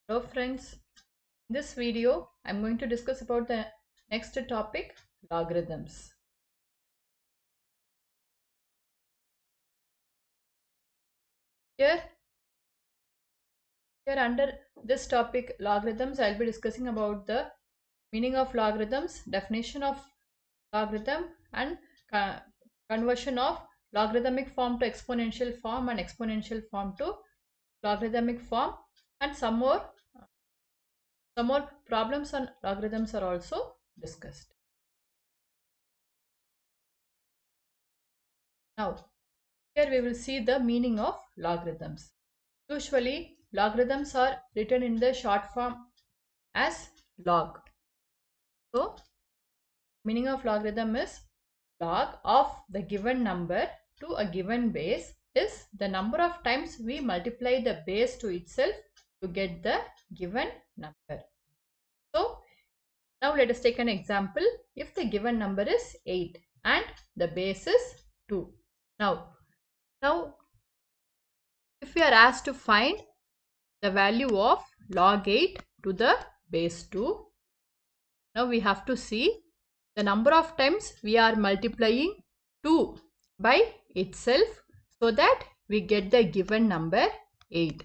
Hello friends, in this video I'm going to discuss about the next topic, logarithms. Here under this topic logarithms, I'll be discussing about the meaning of logarithms, definition of logarithm, and conversion of logarithmic form to exponential form and exponential form to logarithmic form, and some more problems on logarithms are also discussed. Now here we will see the meaning of logarithms. Usually logarithms are written in the short form as log. So meaning of logarithm is log of the given number to a given base is the number of times we multiply the base to itself to get the given number. So now let us take an example. If the given number is 8 and the base is 2. Now if we are asked to find the value of log 8 to the base 2, now we have to see the number of times we are multiplying 2 by itself so that we get the given number 8.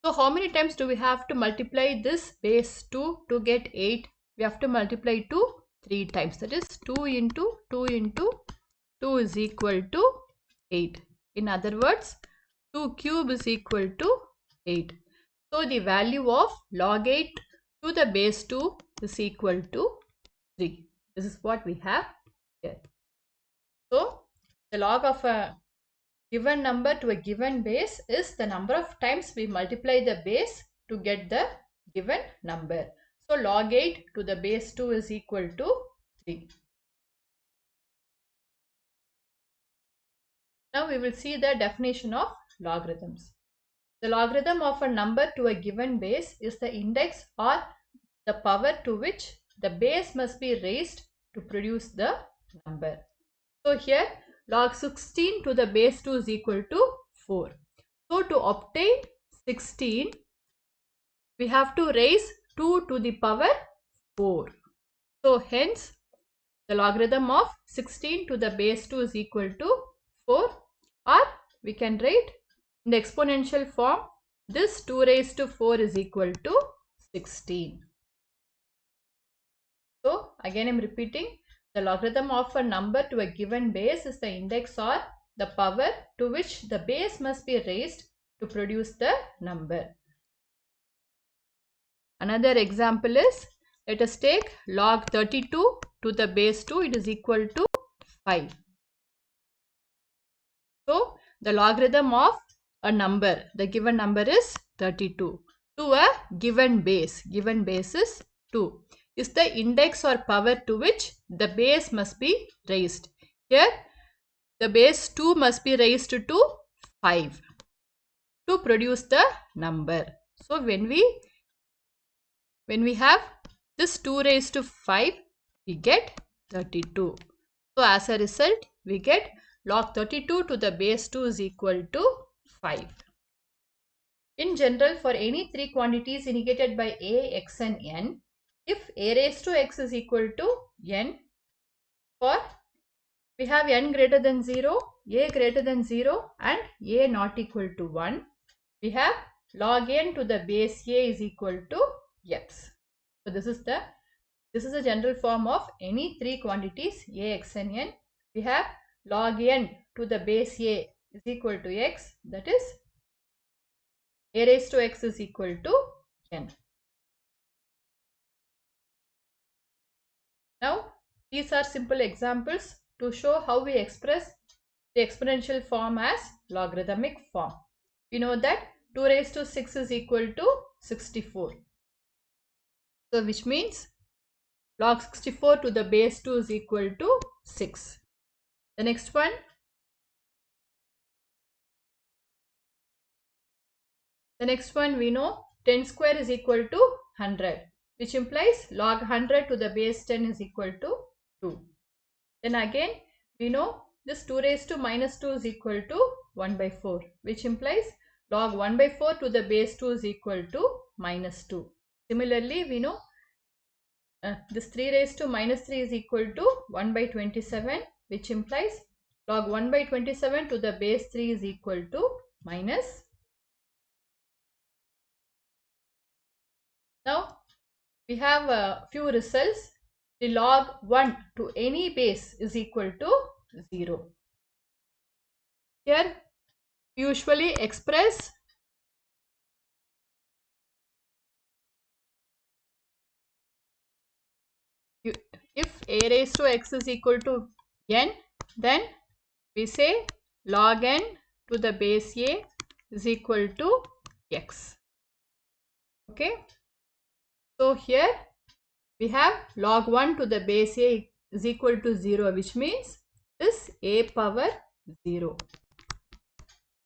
So how many times do we have to multiply this base 2 to get 8? We have to multiply 2 3 times. That is 2 into 2 into 2 is equal to 8. In other words, 2 cube is equal to 8. So the value of log 8 to the base 2 is equal to 3. This is what we have here. So the log of a given number to a given base is the number of times we multiply the base to get the given number. So log 8 to the base 2 is equal to 3. Now we will see the definition of logarithms. The logarithm of a number to a given base is the index or the power to which the base must be raised to produce the number. So here log 16 to the base 2 is equal to 4. So to obtain 16, we have to raise 2 to the power 4. So hence the logarithm of 16 to the base 2 is equal to 4, or we can write in the exponential form, this 2 raised to 4 is equal to 16. So again I am repeating, the logarithm of a number to a given base is the index or the power to which the base must be raised to produce the number. Another example is, let us take log 32 to the base 2, it is equal to 5. So the logarithm of a number, the given number is 32 to a given base is 2, is the index or power to which the base must be raised. Here the base 2 must be raised to 5 to produce the number. So when we have this 2 raised to 5, we get 32. So as a result, we get log 32 to the base 2 is equal to 5. In general, for any three quantities indicated by a, x and n, if a raised to x is equal to n, for we have n greater than 0, a greater than 0 and a not equal to 1, we have log n to the base a is equal to x. So this is a general form of any three quantities a, x and n. We have log n to the base a is equal to x, that is a raised to x is equal to n. Now these are simple examples to show how we express the exponential form as logarithmic form. We know that 2 raised to 6 is equal to 64. So which means log 64 to the base 2 is equal to 6. The next one, we know 10 square is equal to 100, which implies log 100 to the base 10 is equal to 2. Then again we know this 2 raised to minus 2 is equal to 1 by 4, which implies log 1 by 4 to the base 2 is equal to minus 2. Similarly, we know this 3 raised to minus 3 is equal to 1 by 27, which implies log 1 by 27 to the base 3 is equal to minus. Now, we have a few results. The log 1 to any base is equal to 0. Here, we usually express if a raised to x is equal to n, then we say log n to the base a is equal to x. Okay. So here we have log 1 to the base a is equal to 0, which means this a power 0.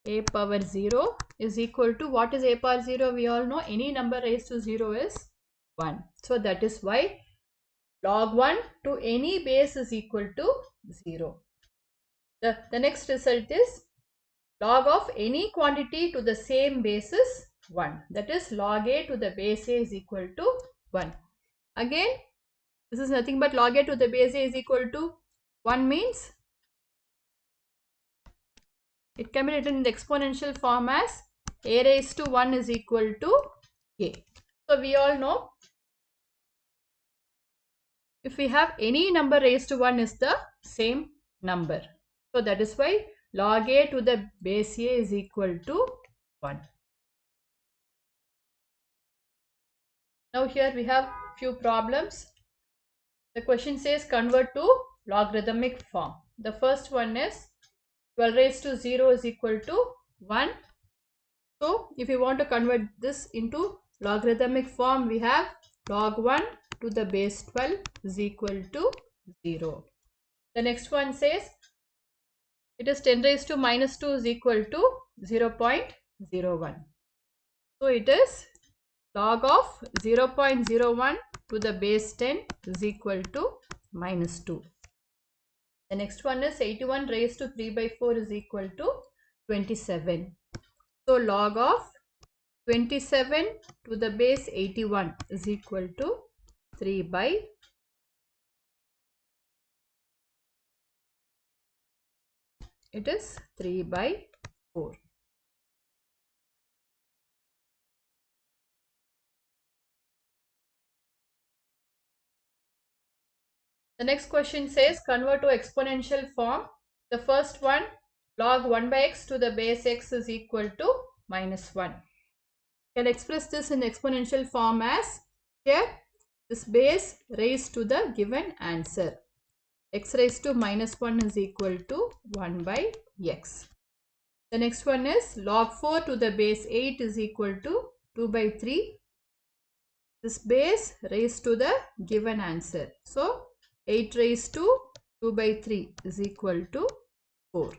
A power 0 is equal to, what is a power 0? We all know any number raised to 0 is 1. So that is why log 1 to any base is equal to 0. The next result is log of any quantity to the same base is 1. That is log a to the base a is equal to 1. Again, this is nothing but log a to the base a is equal to 1 means it can be written in the exponential form as a raised to 1 is equal to a. So we all know if we have any number raised to 1 is the same number. So that is why log a to the base a is equal to 1. Now here we have few problems. The question says convert to logarithmic form. The first one is 12 raised to 0 is equal to 1. So if you want to convert this into logarithmic form, we have log 1 to the base 12 is equal to 0. The next one says it is 10 raised to minus 2 is equal to 0.01. So it is log of 0.01 to the base 10 is equal to minus 2. The next one is 81 raised to 3 by 4 is equal to 27. So log of 27 to the base 81 is equal to 3 by 4. The next question says convert to exponential form. The first one, log 1 by x to the base x is equal to minus 1. You can express this in exponential form as here this base raised to the given answer. X raised to minus 1 is equal to 1 by x. The next one is log 4 to the base 8 is equal to 2 by 3. This base raised to the given answer. So 8 raised to 2 by 3 is equal to 4.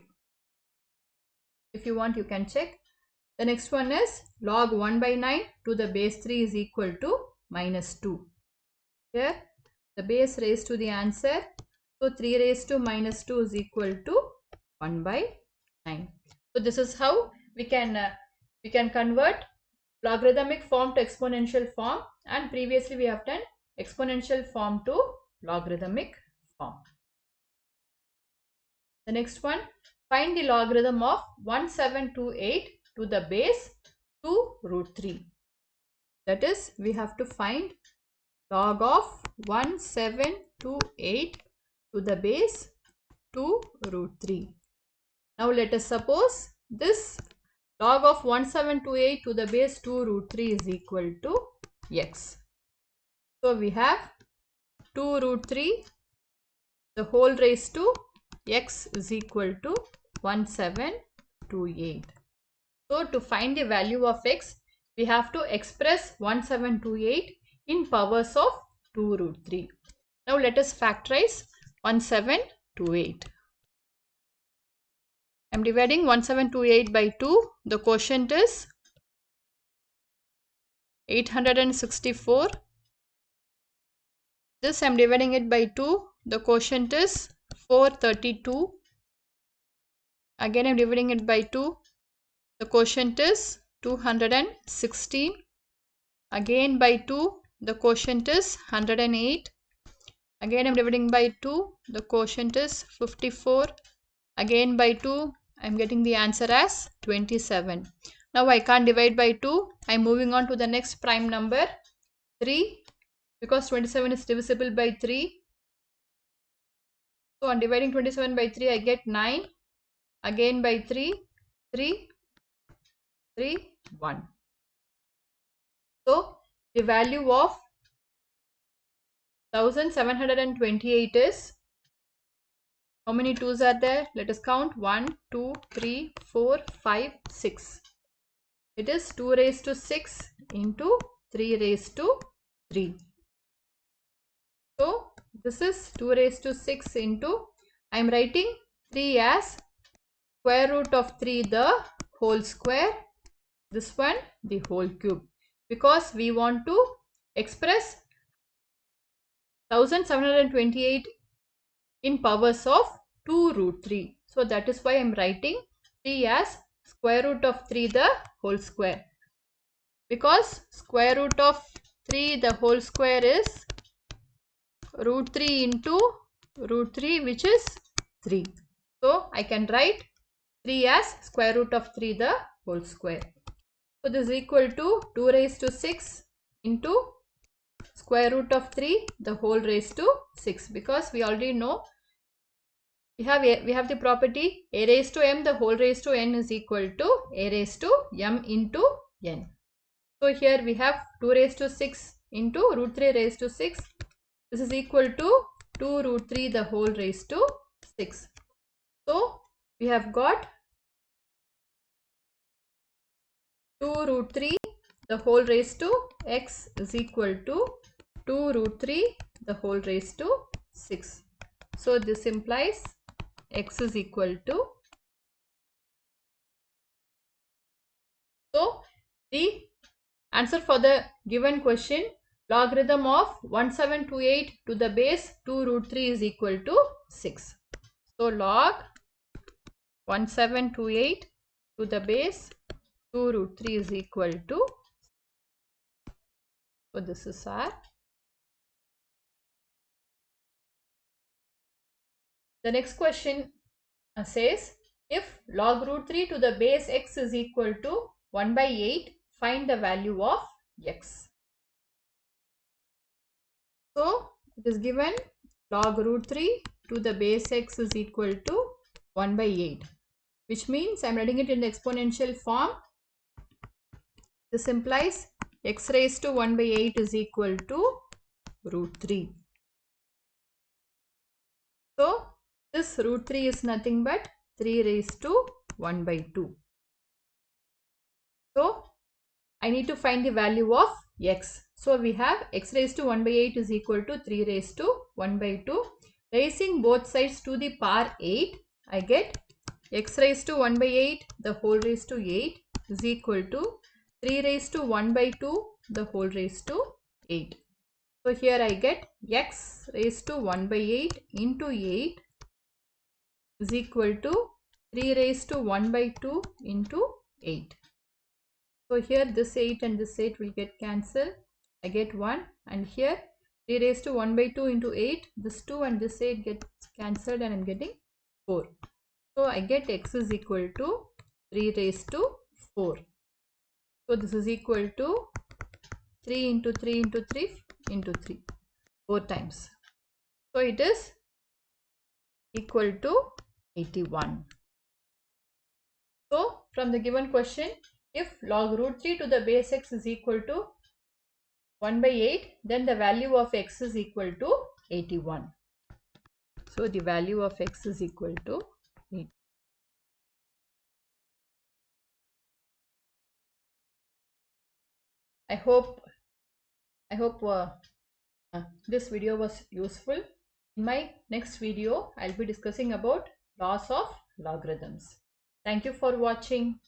If you want, you can check. The next one is log 1 by 9 to the base 3 is equal to minus 2. Here the base raised to the answer. So 3 raised to minus 2 is equal to 1 by 9. So this is how we can convert logarithmic form to exponential form, and previously we have done exponential form to logarithmic form. The next one, find the logarithm of 1728 to the base 2 root 3. That is, we have to find log of 1728 to the base 2 root 3. Now let us suppose this log of 1728 to the base 2 root 3 is equal to x. So we have 2 root 3 the whole raised to x is equal to 1728. So to find the value of x, we have to express 1728 in powers of 2 root 3. Now let us factorize 1728. I am dividing 1728 by 2. The quotient is 864. This I am dividing it by 2. The quotient is 432. Again I am dividing it by 2. The quotient is 216. Again by 2, the quotient is 108. Again I'm dividing by 2, the quotient is 54. Again by 2, I'm getting the answer as 27. Now I can't divide by 2. I'm moving on to the next prime number 3, because 27 is divisible by 3. So on dividing 27 by 3, I get 9. Again by 3, 3, 3, 1. So the value of 1728 is, how many 2's are there? Let us count. 1, 2, 3, 4, 5, 6. It is 2 raised to 6 into 3 raised to 3. So this is 2 raised to 6 into, I am writing 3 as square root of 3 the whole square, this one the whole cube, because we want to express 1728 in powers of 2 root 3. So that is why I am writing 3 as square root of 3 the whole square, because square root of 3 the whole square is root 3 into root 3, which is 3. So I can write 3 as square root of 3 the whole square. So this is equal to 2 raised to 6 into square root of 3 the whole raised to 6, because we already know we have the property a raised to m the whole raised to n is equal to a raised to m into n. So here we have 2 raised to 6 into root 3 raised to 6. This is equal to 2 root 3 the whole raised to 6. So we have got 2 root 3 the whole raised to x is equal to 2 root 3 the whole raised to 6. So this implies x is equal to, so the answer for the given question, logarithm of 1728 to the base 2 root 3 is equal to 6. So log 1728 to the base 2 root 3 is equal to, so this is our. The next question says, if log root 3 to the base x is equal to 1 by 8, find the value of x. So it is given log root 3 to the base x is equal to 1 by 8, which means I am writing it in the exponential form. This implies x raised to 1 by 8 is equal to root 3. So this root 3 is nothing but 3 raised to 1 by 2. So I need to find the value of x. So we have x raised to 1 by 8 is equal to 3 raised to 1 by 2. Raising both sides to the power 8, I get x raised to 1 by 8 the whole raised to 8 is equal to 3 raised to 1 by 2 the whole raised to 8. So here I get x raised to 1 by 8 into 8 is equal to 3 raised to 1 by 2 into 8. So here this 8 and this 8 will get cancelled. I get 1, and here 3 raised to 1 by 2 into 8, this 2 and this 8 gets cancelled and I am getting 4. So I get x is equal to 3 raised to 4. So this is equal to 3 into 3 into 3 into 3, 4 times. So it is equal to 81. So from the given question, if log root 3 to the base x is equal to 1 by 8, then the value of x is equal to 81. So the value of x is equal to 8. I hope this video was useful. In my next video, I'll be discussing about laws of logarithms. Thank you for watching.